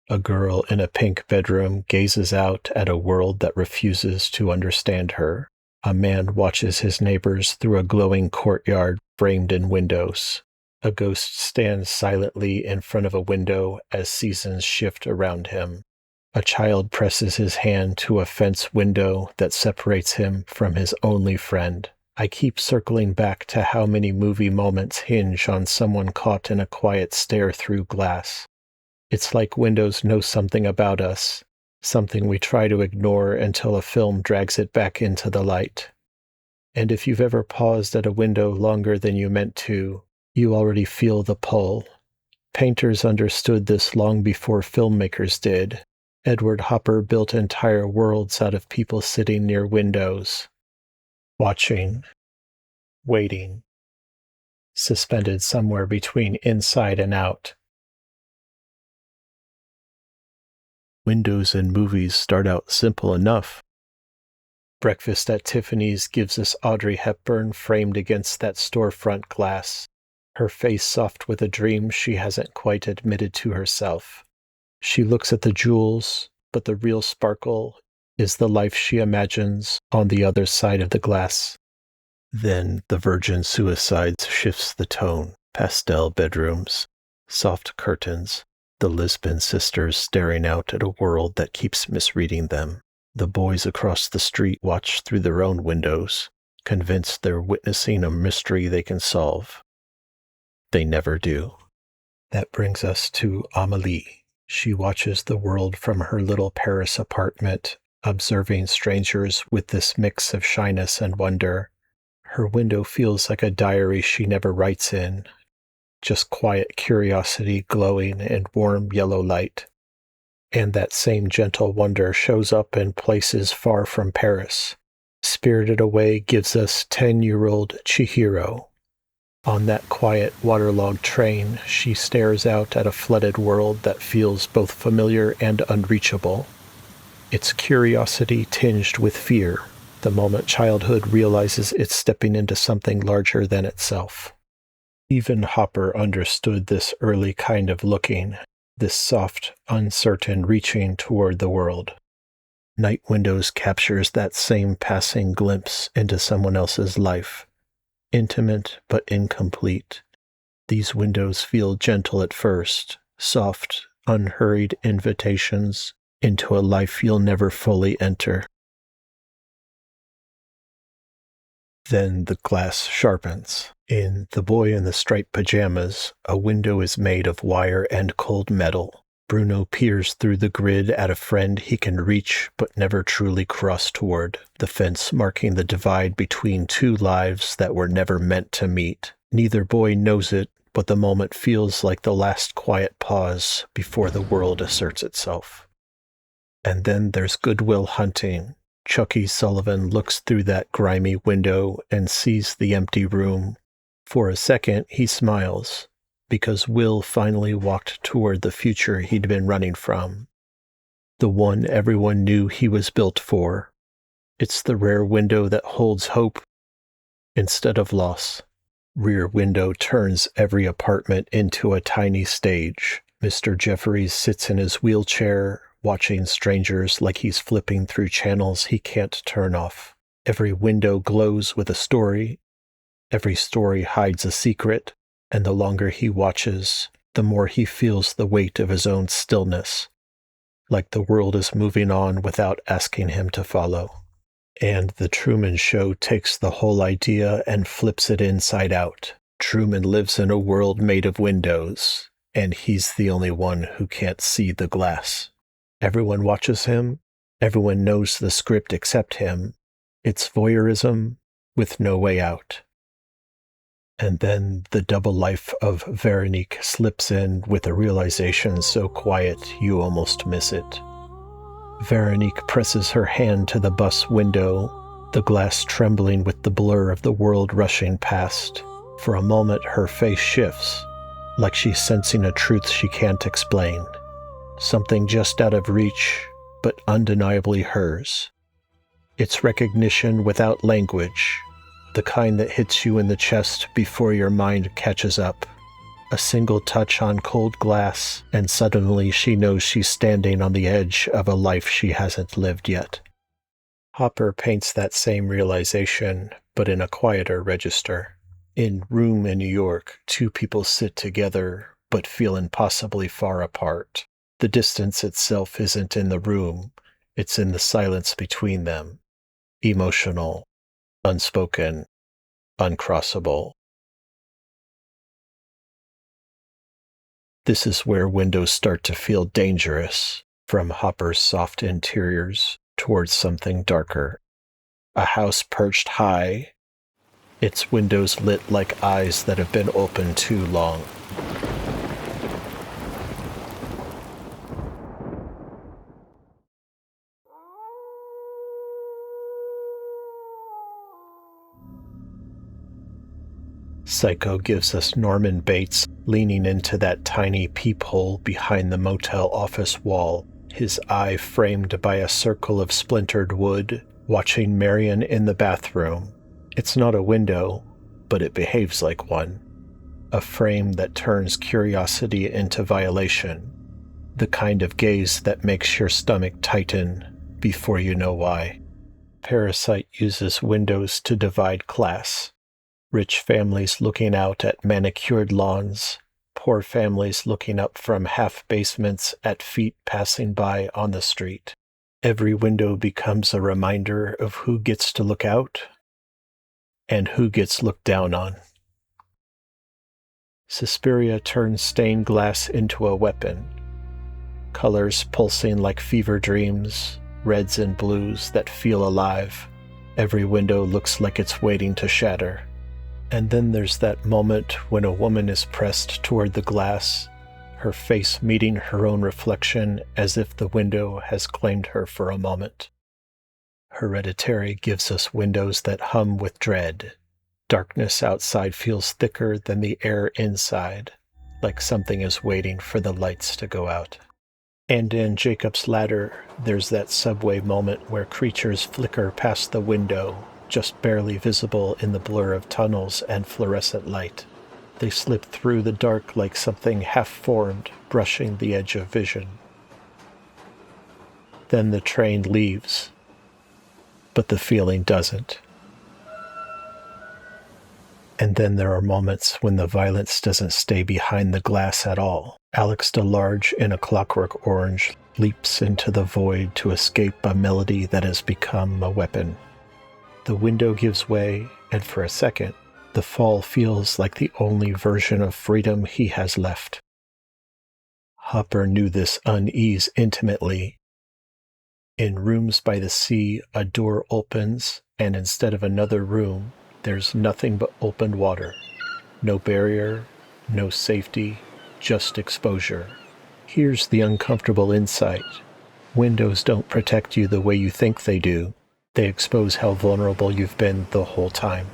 A girl in a pink bedroom gazes out at a world that refuses to understand her. A man watches his neighbors through a glowing courtyard framed in windows. A ghost stands silently in front of a window as seasons shift around him. A child presses his hand to a fence window that separates him from his only friend. I keep circling back to how many movie moments hinge on someone caught in a quiet stare through glass. It's like windows know something about us, something we try to ignore until a film drags it back into the light. And if you've ever paused at a window longer than you meant to, you already feel the pull. Painters understood this long before filmmakers did. Edward Hopper built entire worlds out of people sitting near windows, watching, waiting, suspended somewhere between inside and out. Windows in movies start out simple enough. Breakfast at Tiffany's gives us Audrey Hepburn framed against that storefront glass, her face soft with a dream she hasn't quite admitted to herself. She looks at the jewels, but the real sparkle is the life she imagines on the other side of the glass. Then The Virgin Suicides shifts the tone. Pastel bedrooms, soft curtains, the Lisbon sisters staring out at a world that keeps misreading them. The boys across the street watch through their own windows, convinced they're witnessing a mystery they can solve. They never do. That brings us to Amélie. She watches the world from her little Paris apartment, observing strangers with this mix of shyness and wonder. Her window feels like a diary she never writes in, just quiet curiosity glowing in warm yellow light. And that same gentle wonder shows up in places far from Paris. Spirited Away gives us 10-year-old Chihiro. On that quiet, waterlogged train, she stares out at a flooded world that feels both familiar and unreachable. It's curiosity tinged with fear, the moment childhood realizes it's stepping into something larger than itself. Even Hopper understood this early kind of looking, this soft, uncertain reaching toward the world. Night Windows captures that same passing glimpse into someone else's life. Intimate but incomplete. These windows feel gentle at first, soft, unhurried invitations into a life you'll never fully enter. Then the glass sharpens. In The Boy in the Striped Pajamas, a window is made of wire and cold metal. Bruno peers through the grid at a friend he can reach but never truly cross toward, the fence marking the divide between two lives that were never meant to meet. Neither boy knows it, but the moment feels like the last quiet pause before the world asserts itself. And then there's Good Will Hunting. Chucky Sullivan looks through that grimy window and sees the empty room. For a second, he smiles, because Will finally walked toward the future he'd been running from. The one everyone knew he was built for. It's the rare window that holds hope instead of loss. Rear Window turns every apartment into a tiny stage. Mr. Jeffries sits in his wheelchair, watching strangers like he's flipping through channels he can't turn off. Every window glows with a story. Every story hides a secret, and the longer he watches, the more he feels the weight of his own stillness, like the world is moving on without asking him to follow. And The Truman Show takes the whole idea and flips it inside out. Truman lives in a world made of windows, and he's the only one who can't see the glass. Everyone watches him. Everyone knows the script except him. It's voyeurism with no way out. And then the double life of Véronique slips in with a realization so quiet you almost miss it. Véronique presses her hand to the bus window, the glass trembling with the blur of the world rushing past. For a moment her face shifts, like she's sensing a truth she can't explain. Something just out of reach, but undeniably hers. It's recognition without language, the kind that hits you in the chest before your mind catches up. A single touch on cold glass, and suddenly she knows she's standing on the edge of a life she hasn't lived yet. Hopper paints that same realization, but in a quieter register. In Room in New York, two people sit together, but feel impossibly far apart. The distance itself isn't in the room, it's in the silence between them. Emotional, unspoken, uncrossable. This is where windows start to feel dangerous, from Hopper's soft interiors towards something darker. A house perched high, its windows lit like eyes that have been open too long. Psycho gives us Norman Bates leaning into that tiny peephole behind the motel office wall, his eye framed by a circle of splintered wood, watching Marion in the bathroom. It's not a window, but it behaves like one. A frame that turns curiosity into violation. The kind of gaze that makes your stomach tighten before you know why. Parasite uses windows to divide class. Rich families looking out at manicured lawns, poor families looking up from half basements at feet passing by on the street. Every window becomes a reminder of who gets to look out and who gets looked down on. Suspiria turns stained glass into a weapon. Colors pulsing like fever dreams, reds and blues that feel alive. Every window looks like it's waiting to shatter. And then there's that moment when a woman is pressed toward the glass, her face meeting her own reflection as if the window has claimed her for a moment. Hereditary gives us windows that hum with dread. Darkness outside feels thicker than the air inside, like something is waiting for the lights to go out. And in Jacob's Ladder, there's that subway moment where creatures flicker past the window, just barely visible in the blur of tunnels and fluorescent light. They slip through the dark like something half-formed, brushing the edge of vision. Then the train leaves, but the feeling doesn't. And then there are moments when the violence doesn't stay behind the glass at all. Alex DeLarge in A Clockwork Orange leaps into the void to escape a melody that has become a weapon. The window gives way, and for a second, the fall feels like the only version of freedom he has left. Hopper knew this unease intimately. In Rooms by the Sea, a door opens, and instead of another room, there's nothing but open water. No barrier, no safety, just exposure. Here's the uncomfortable insight. Windows don't protect you the way you think they do. They expose how vulnerable you've been the whole time.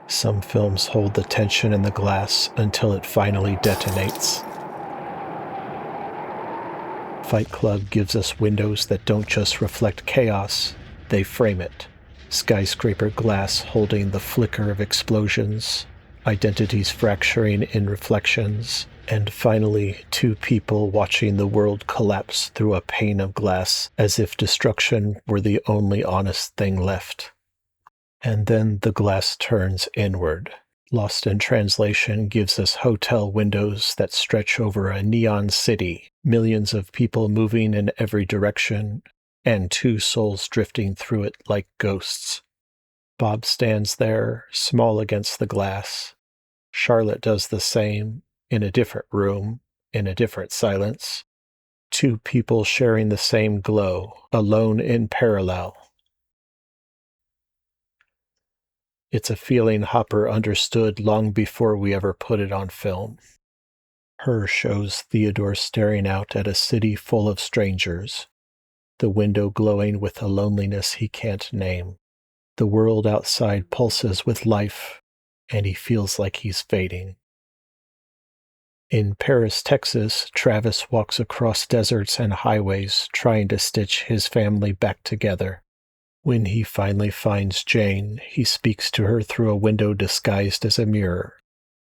Some films hold the tension in the glass until it finally detonates. Fight Club gives us windows that don't just reflect chaos, they frame it. Skyscraper glass holding the flicker of explosions, identities fracturing in reflections, and finally, two people watching the world collapse through a pane of glass as if destruction were the only honest thing left. And then the glass turns inward. Lost in Translation gives us hotel windows that stretch over a neon city, millions of people moving in every direction, and two souls drifting through it like ghosts. Bob stands there, small against the glass. Charlotte does the same, in a different room, in a different silence. Two people sharing the same glow, alone in parallel. It's a feeling Hopper understood long before we ever put it on film. Her shows Theodore staring out at a city full of strangers, the window glowing with a loneliness he can't name. The world outside pulses with life, and he feels like he's fading. In Paris, Texas, Travis walks across deserts and highways trying to stitch his family back together. When he finally finds Jane, he speaks to her through a window disguised as a mirror.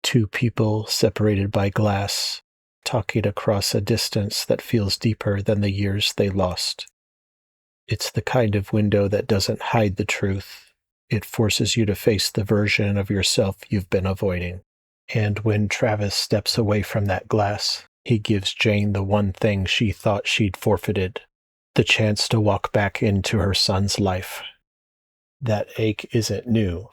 Two people separated by glass, talking across a distance that feels deeper than the years they lost. It's the kind of window that doesn't hide the truth. It forces you to face the version of yourself you've been avoiding. And when Travis steps away from that glass, he gives Jane the one thing she thought she'd forfeited, the chance to walk back into her son's life. That ache isn't new.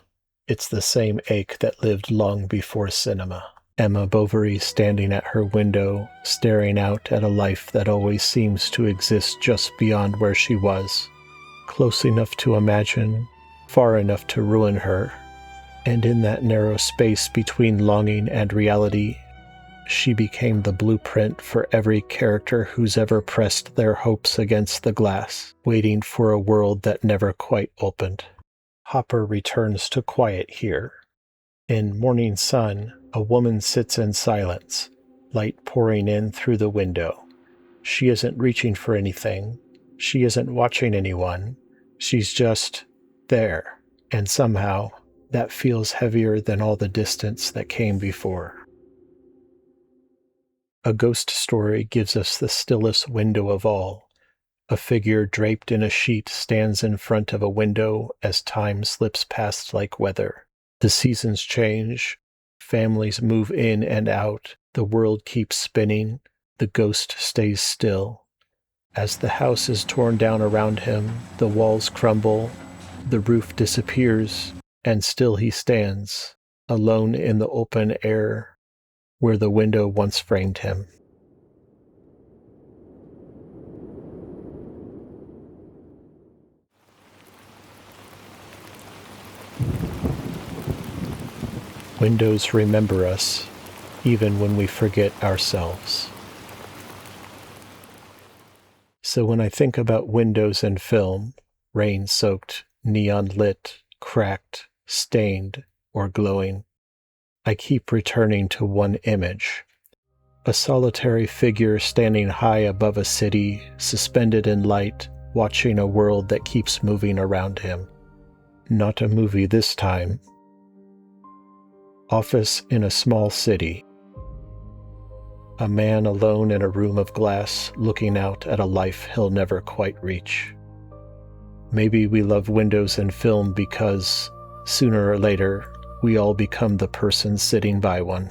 It's the same ache that lived long before cinema. Emma Bovary standing at her window, staring out at a life that always seems to exist just beyond where she was, close enough to imagine, far enough to ruin her. And in that narrow space between longing and reality, she became the blueprint for every character who's ever pressed their hopes against the glass, waiting for a world that never quite opened. Hopper returns to quiet here. In Morning Sun, a woman sits in silence, light pouring in through the window. She isn't reaching for anything. She isn't watching anyone. She's just there. And somehow, that feels heavier than all the distance that came before. A Ghost Story gives us the stillest window of all. A figure draped in a sheet stands in front of a window as time slips past like weather. The seasons change, families move in and out, the world keeps spinning, the ghost stays still. As the house is torn down around him, the walls crumble, the roof disappears, and still he stands, alone in the open air, where the window once framed him. Windows remember us, even when we forget ourselves. So when I think about windows in film, rain-soaked, neon-lit, cracked, stained, or glowing, I keep returning to one image. A solitary figure standing high above a city, suspended in light, watching a world that keeps moving around him. Not a movie this time. Office in a small city. A man alone in a room of glass, looking out at a life he'll never quite reach. Maybe we love windows in film because, sooner or later, we all become the person sitting by one.